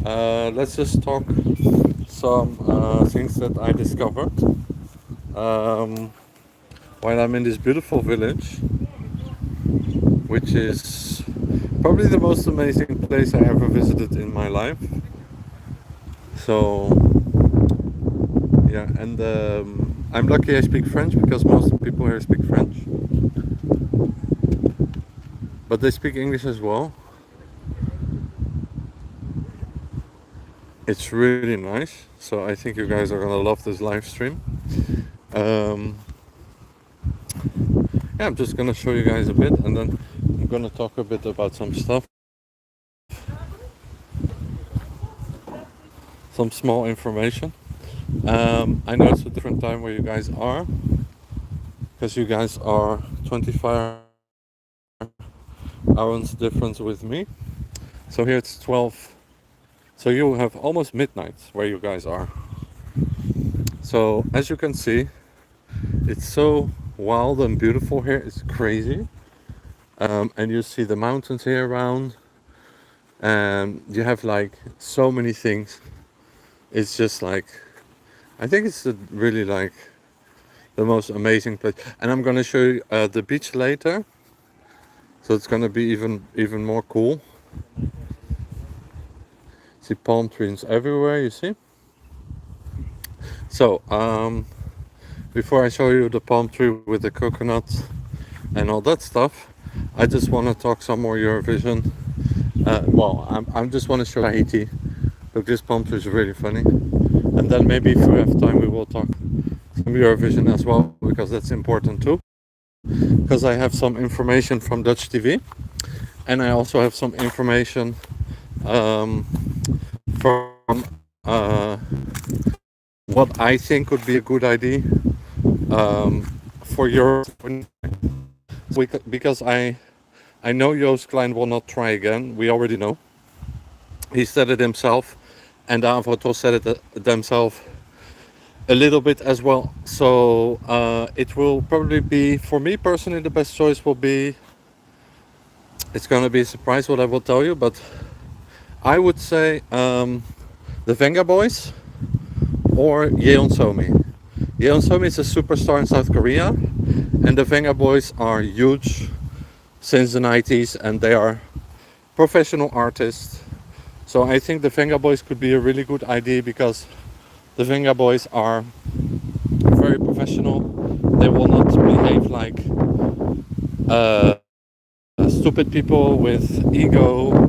Let's just talk some things that I discovered um, while I'm in this beautiful village, which is probably the most amazing place I ever visited in my life. So, yeah, and I'm lucky I speak French because most people here speak French, but they speak English as well. It's really nice, so I think you guys are gonna love this live stream. Um, yeah, I'm just gonna show you guys a bit, and then I'm gonna talk a bit about some stuff, some small information. I know it's a different time where you guys are, because you guys are 25 hours difference with me. So here it's 12. So you have almost midnight where you guys are. So as you can see, it's so wild and beautiful here. It's crazy. And you see the mountains here around, and you have like so many things. It's just like, I think it's really like the most amazing place. And I'm gonna show you the beach later, so it's gonna be even more cool. See palm trees everywhere, you see. So before I show you the palm tree with the coconut and all that stuff, I just want to talk some more Eurovision. I'm just want to show Haiti. Look, this palm tree is really funny. And then maybe if we have time, we will talk some Eurovision as well, because that's important too. Because I have some information from Dutch TV, and I also have some information from what I think would be a good idea for Europe. Because I know Joost Klein will not try again. We already know. He said it himself, and the Avotos said it themselves a little bit as well. So it will probably be, for me personally, the best choice will be. It's gonna be a surprise what I will tell you, but I would say the Venga Boys or Yeon Somi. Yeon Somi is a superstar in South Korea, and the Venga Boys are huge since the 90s, and they are professional artists. So I think the Venga Boys could be a really good idea, because the Venga Boys are very professional. They will not behave like stupid people with ego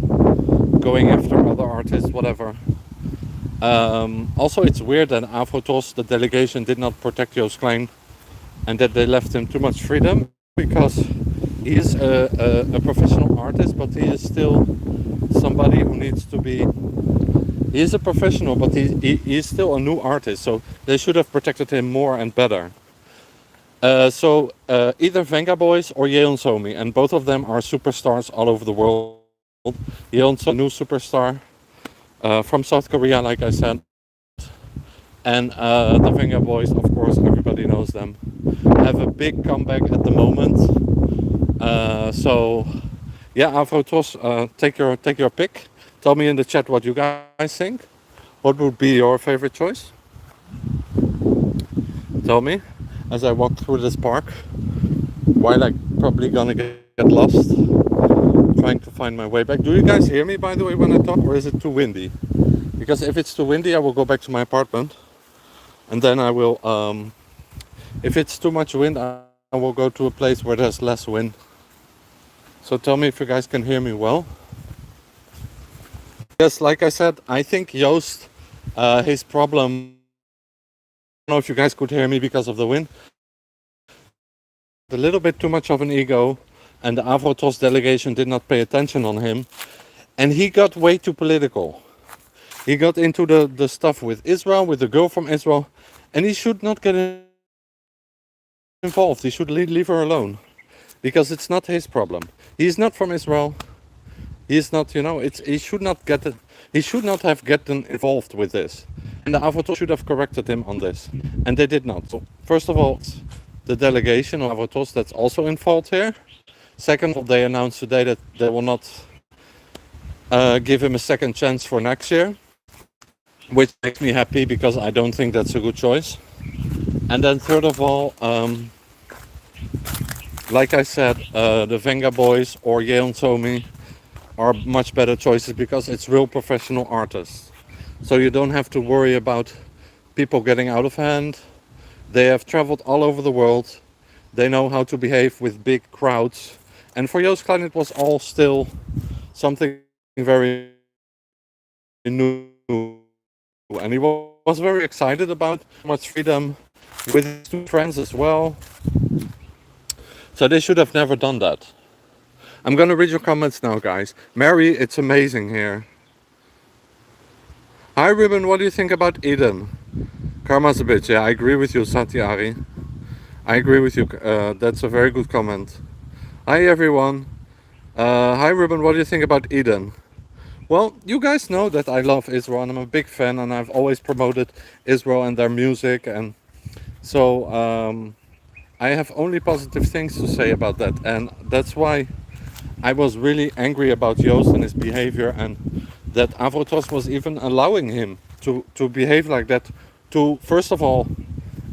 going after other artists, whatever. Also, it's weird that Avotos, the delegation, did not protect Joost Klein, and that they left him too much freedom, because he is a professional artist, but he is still somebody who needs to be. He is a professional, but he is still a new artist, so they should have protected him more and better. So either Venga Boys or Yeon Somi, and both of them are superstars all over the world. Yeon Somi, a new superstar from South Korea, like I said, and the Venga Boys, of course, everybody knows them, have a big comeback at the moment. So yeah, Avotos, take your pick. Tell me in the chat what you guys think. What would be your favorite choice? Tell me as I walk through this park, while I'm probably gonna get lost trying to find my way back. Do you guys hear me, by the way, when I talk, or is it too windy? Because if it's too windy, I will go back to my apartment, and then I will, if it's too much wind, I will go to a place where there's less wind. So tell me if you guys can hear me well. Yes, like I said, I think Joost, his problem, I don't know if you guys could hear me because of the wind, a little bit too much of an ego, and the Avotos delegation did not pay attention on him, and he got way too political. He got into the stuff with Israel, with the girl from Israel, and he should not get involved. He should leave her alone, because it's not his problem. He is not from Israel. He is not, he should not get it. He should not have gotten involved with this, and the Avotos should have corrected him on this, and they did not. So first of all, the delegation of Avotos that's also in fault here. Second of all, they announced today that they will not give him a second chance for next year. which makes me happy because I don't think that's a good choice. And then third of all, like I said, the Venga Boys or Yeon Somi are much better choices because it's real professional artists. So you don't have to worry about people getting out of hand. They have traveled all over the world. They know how to behave with big crowds. And for Joost Klein, it was all still something very new. And he was very excited about much freedom with his two friends as well. So they should have never done that. I'm gonna read your comments now, guys. Mary, it's amazing here. Hi, Ruben, what do you think about Eden? Karma's a bitch. Yeah, I agree with you, Satyari. I agree with you. That's a very good comment. Hi, everyone. Hi, Ruben, what do you think about Eden? Well, you guys know that I love Israel and I'm a big fan, and I've always promoted Israel and their music, and so I have only positive things to say about that, and that's why I was really angry about Joost and his behavior, and that Avotos was even allowing him to behave like that. To first of all,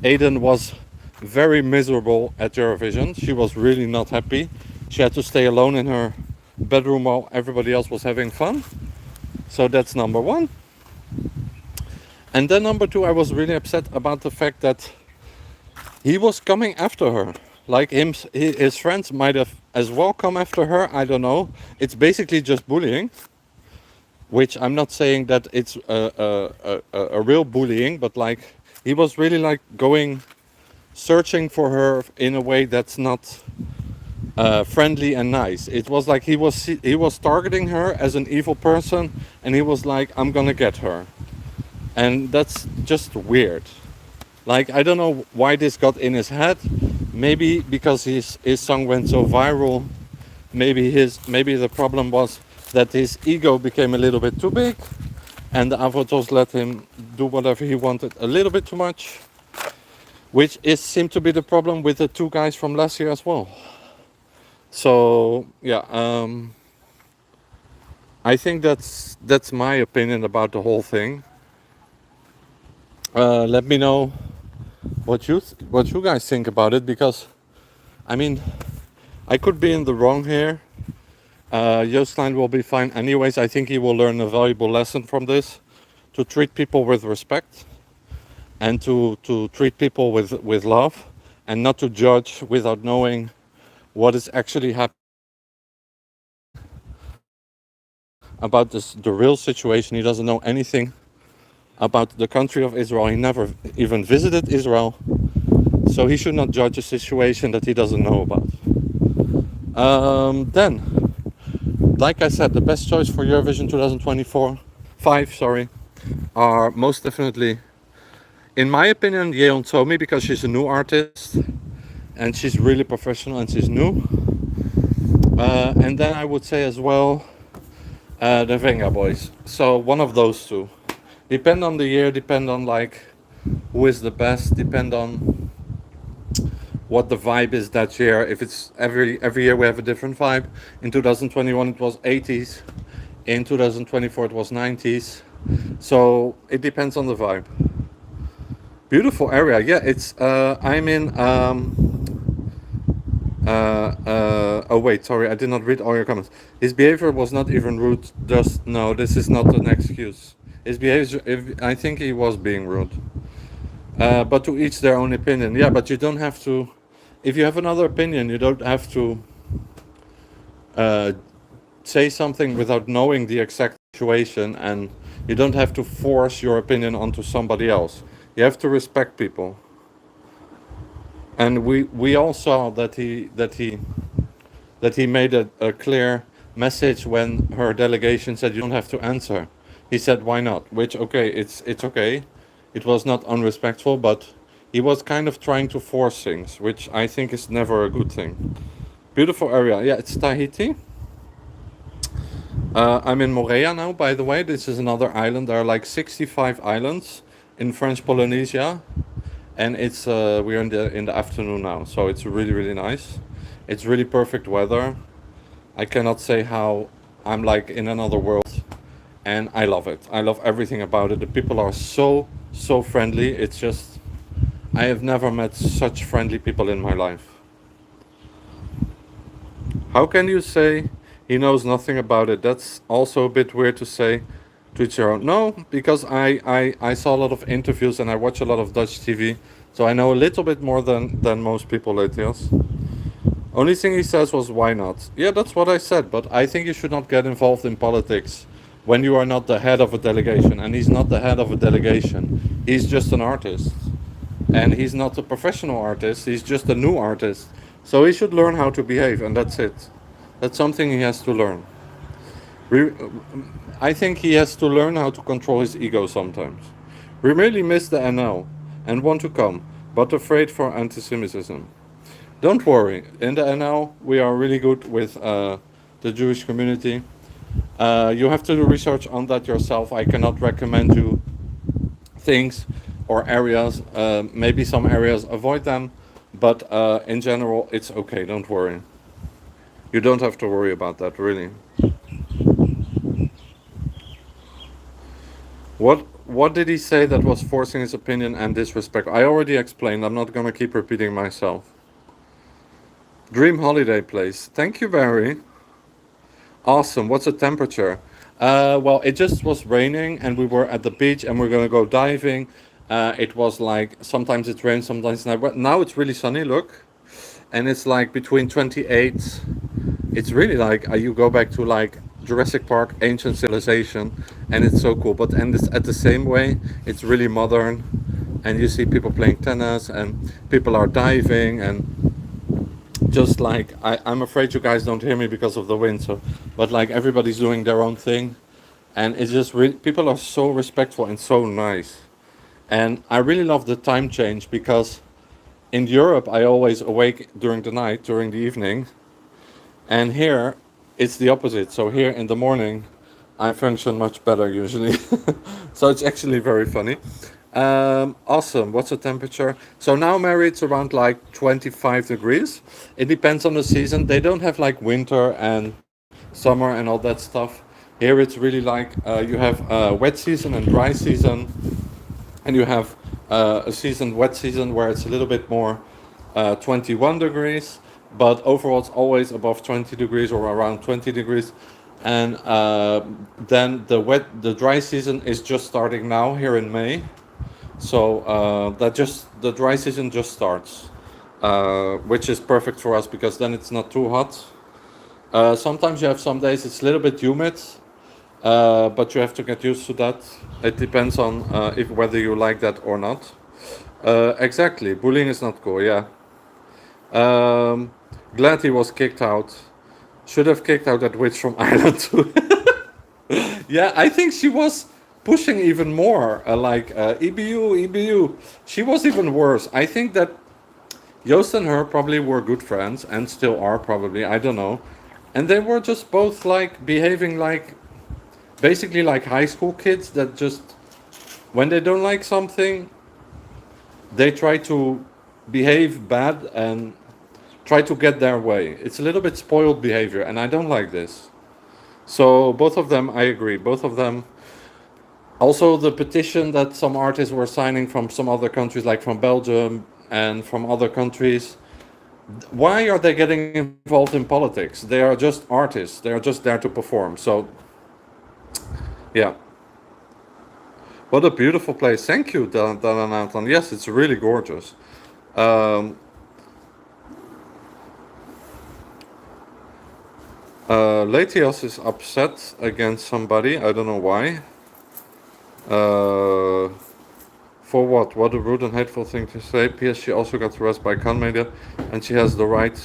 Aiden was very miserable at Eurovision. She was really not happy. She had to stay alone in her bedroom while everybody else was having fun. So that's number one. And then number two, I was really upset about the fact that he was coming after her. Like his friends might have as well come after her. I don't know. It's basically just bullying, which I'm not saying that it's a real bullying, but like he was really like going searching for her in a way that's not friendly and nice. It was like he was targeting her as an evil person, and he was like, I'm gonna get her. And that's just weird. Like, I don't know why this got in his head. Maybe because his song went so viral. Maybe the problem was that his ego became a little bit too big, and the Avotos let him do whatever he wanted a little bit too much, which seemed to be the problem with the two guys from last year as well. So yeah, I think that's my opinion about the whole thing. Let me know what you guys think about it, because I mean, I could be in the wrong here. Joost Klein will be fine anyways. I think he will learn a valuable lesson from this, to treat people with respect, and to treat people with love, and not to judge without knowing what is actually happening about the real situation. He doesn't know anything about the country of Israel. He never even visited Israel, so he should not judge a situation that he doesn't know about. Then, like I said, the best choice for Eurovision 2024, sorry, are most definitely, in my opinion, Yeon Somi, because she's a new artist and she's really professional and she's new. And then I would say as well, the Venga Boys. So one of those two. Depend on the year, depend on like who is the best, depend on what the vibe is that year. If it's every year we have a different vibe. In 2021 it was 80s. In 2024 it was 90s. So it depends on the vibe. Beautiful area. Yeah, it's I'm in oh wait, sorry, I did not read all your comments. His behavior was not even rude. Just no, this is not an excuse. His behavior, I think he was being rude. But to each their own opinion. Yeah, but you don't have to. If you have another opinion, you don't have to say something without knowing the exact situation, and you don't have to force your opinion onto somebody else. You have to respect people. And we all saw that he made a clear message when her delegation said you don't have to answer. He said why not? Which okay, it's okay. It was not unrespectful, but he was kind of trying to force things, which I think is never a good thing. Beautiful area. Yeah, it's Tahiti. I'm in Moorea now, by the way. This is another island. There are like 65 islands in French Polynesia, and it's we're in the afternoon now, so it's really nice. It's really perfect weather. I cannot say how I'm like in another world. and I love it. I love everything about it. The people are so friendly. It's just I have never met such friendly people in my life. How can you say he knows nothing about it? That's also a bit weird to say to each their own. No, because I saw a lot of interviews and I watch a lot of Dutch TV, so I know a little bit more than most people, Etios. Only thing he says was, why not? Yeah, that's what I said, but I think you should not get involved in politics when you are not the head of a delegation, and he's not the head of a delegation. He's just an artist. And he's not a professional artist, he's just a new artist. So he should learn how to behave, and that's it. That's something he has to learn. Re- I think he has to learn how to control his ego sometimes. We really miss the NL and want to come, but afraid for anti-Semitism. Don't worry, in the NL we are really good with the Jewish community. You have to do research on that yourself. I cannot recommend you things or areas. Maybe some areas avoid them, but in general it's okay. Don't worry. You don't have to worry about that, really. What did he say that was forcing his opinion and disrespect? I already explained. I'm not gonna keep repeating myself. Dream holiday place. Thank you, Barry. Awesome. What's the temperature? Well, it just was raining, and we were at the beach, and we're gonna go diving. It was like sometimes it rains, sometimes not. But now it's really sunny. Look, and it's like between 28. It's really like you go back to like Jurassic Park, ancient civilization, and it's so cool. But and it's at the same way, it's really modern, and you see people playing tennis, and people are diving, and just like I'm afraid you guys don't hear me because of the wind. So, but like everybody's doing their own thing, and it's just really people are so respectful and so nice. And I really love the time change because in Europe I always awake during the night, during the evening, and here it's the opposite. So here in the morning I function much better usually. So it's actually very funny. Awesome. What's the temperature? So now, Mary, it's around like 25 degrees. It depends on the season. They don't have like winter and summer and all that stuff. Here it's really like you have wet season and dry season, and you have a season, wet season, where it's a little bit more 21 degrees, but overall it's always above 20 degrees or around 20 degrees. And then the dry season is just starting now here in May. So that just the dry season just starts, which is perfect for us because then it's not too hot. Sometimes you have some days it's a little bit humid, but you have to get used to that. It depends on if whether you like that or not. Exactly, bullying is not cool. Yeah. Um, Glad he was kicked out. Should have kicked out that witch from Ireland too. Yeah, I think she was pushing even more. EBU, EBU. She was even worse. I think that Joost and her probably were good friends and still are probably. I don't know. And they were just both like behaving like basically like high school kids that just when they don't like something, they try to behave bad and try to get their way. It's a little bit spoiled behavior, and I don't like this. So both of them, I agree. Both of them. Also, the petition that some artists were signing from some other countries, like from Belgium and from other countries. Why are they getting involved in politics? They are just artists. They are just there to perform. So, yeah. What a beautiful place. Thank you, Dalanatan. Yes, it's really gorgeous. Um, Latios is upset against somebody. I don't know why. Uh, for what? What a rude and hateful thing to say. P.S. She also got harassed by Khan Media, and she has the right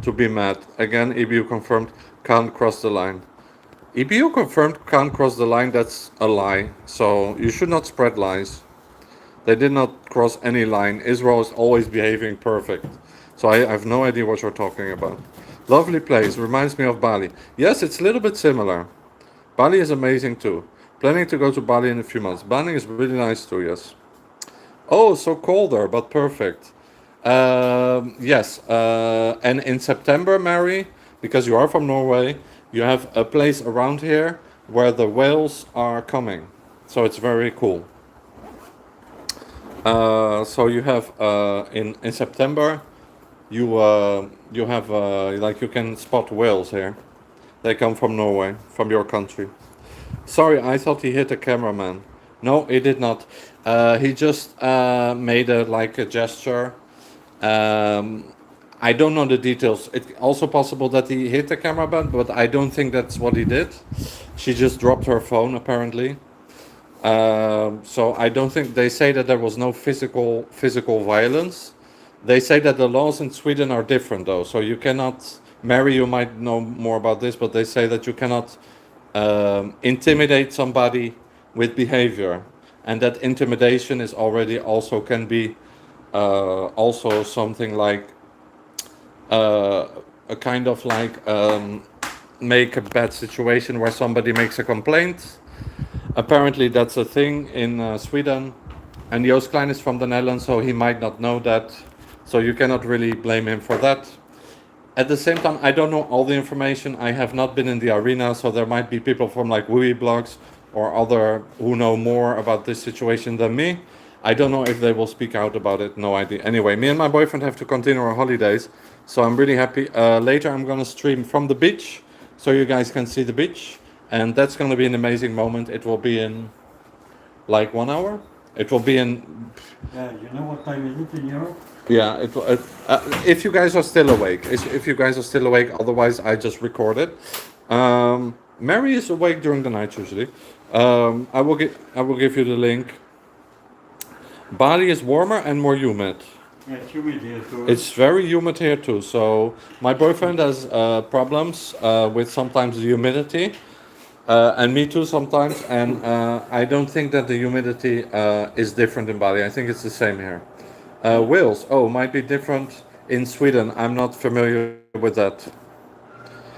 to be mad. Again, EBU confirmed can't cross the line. EBU confirmed can't cross the line. That's a lie. So you should not spread lies. They did not cross any line. Israel is always behaving perfect. So I have no idea what you're talking about. Lovely place. Reminds me of Bali. Yes, it's a little bit similar. Bali is amazing too. Planning to go to Bali in a few months. Bali is really nice too, yes. Oh, so colder, but perfect. Yes, and in September, Mary, because you are from Norway, you have a place around here where the whales are coming. So it's very cool. So you have in September, you have like you can spot whales here. They come from Norway, from your country. Sorry, I thought he hit the cameraman. No, he did not. He just made a like a gesture. Um, I don't know the details. It's also possible that he hit the cameraman, but I don't think that's what he did. She just dropped her phone apparently. So I don't think they say that there was no physical violence. They say that the laws in Sweden are different though. So you cannot, Mary, you might know more about this, but they say that you cannot intimidate somebody with behavior, and that intimidation is already also can be also something like uh, a kind of like make a bad situation where somebody makes a complaint. Apparently, that's a thing in Sweden, and Joost Klein is from the Netherlands, so he might not know that. So you cannot really blame him for that. At the same time, I don't know all the information. I have not been in the arena, so there might be people from like Wii blogs or other who know more about this situation than me. I don't know if they will speak out about it. No idea. Anyway, me and my boyfriend have to continue our holidays, so I'm really happy. Later, I'm gonna stream from the beach, so you guys can see the beach, and that's gonna be an amazing moment. It will be in like 1 hour. It will be in Yeah, you know what time is it in Europe? yeah, it, if you guys are still awake, if you guys are still awake, otherwise I just record it. Mary is awake during the night usually. I will give you the link. Bali is warmer and more humid. Yeah, it's humid here too. It's very humid here too. So my boyfriend has problems with sometimes the humidity, and me too sometimes. And I don't think that the humidity is different in Bali. I think it's the same here. Wales, oh, might be different in Sweden. I'm not familiar with that.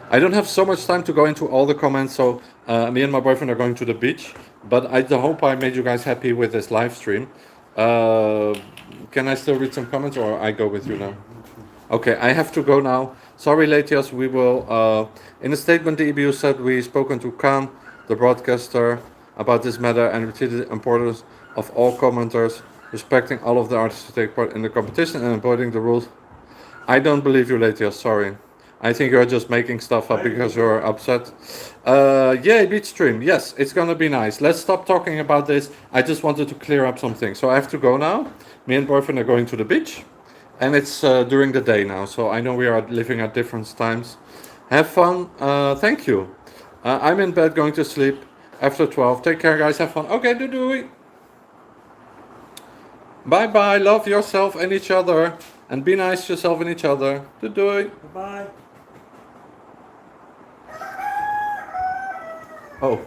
I don't have so much time to go into all the comments, so me and my boyfriend are going to the beach. But I hope I made you guys happy with this live stream. Uh, can I still read some comments, or I go with you now? Okay, I have to go now. Sorry, Latias. We will. In a statement, the EBU said we spoken to Khan, the broadcaster, about this matter and repeated the importance of all commenters respecting all of the artists who take part in the competition and avoiding the rules. I don't believe you, Latias. Sorry. I think you're just making stuff up because you're upset. Yeah, beach stream. Yes, it's gonna be nice. Let's stop talking about this. I just wanted to clear up something. So I have to go now. Me and boyfriend are going to the beach. And it's during the day now, so I know we are living at different times. Have fun. Thank you. I'm in bed going to sleep after 12. Take care, guys. Have fun. Okay, do. Bye bye. Love yourself and each other. And be nice to yourself and each other. Do. Bye. Oh.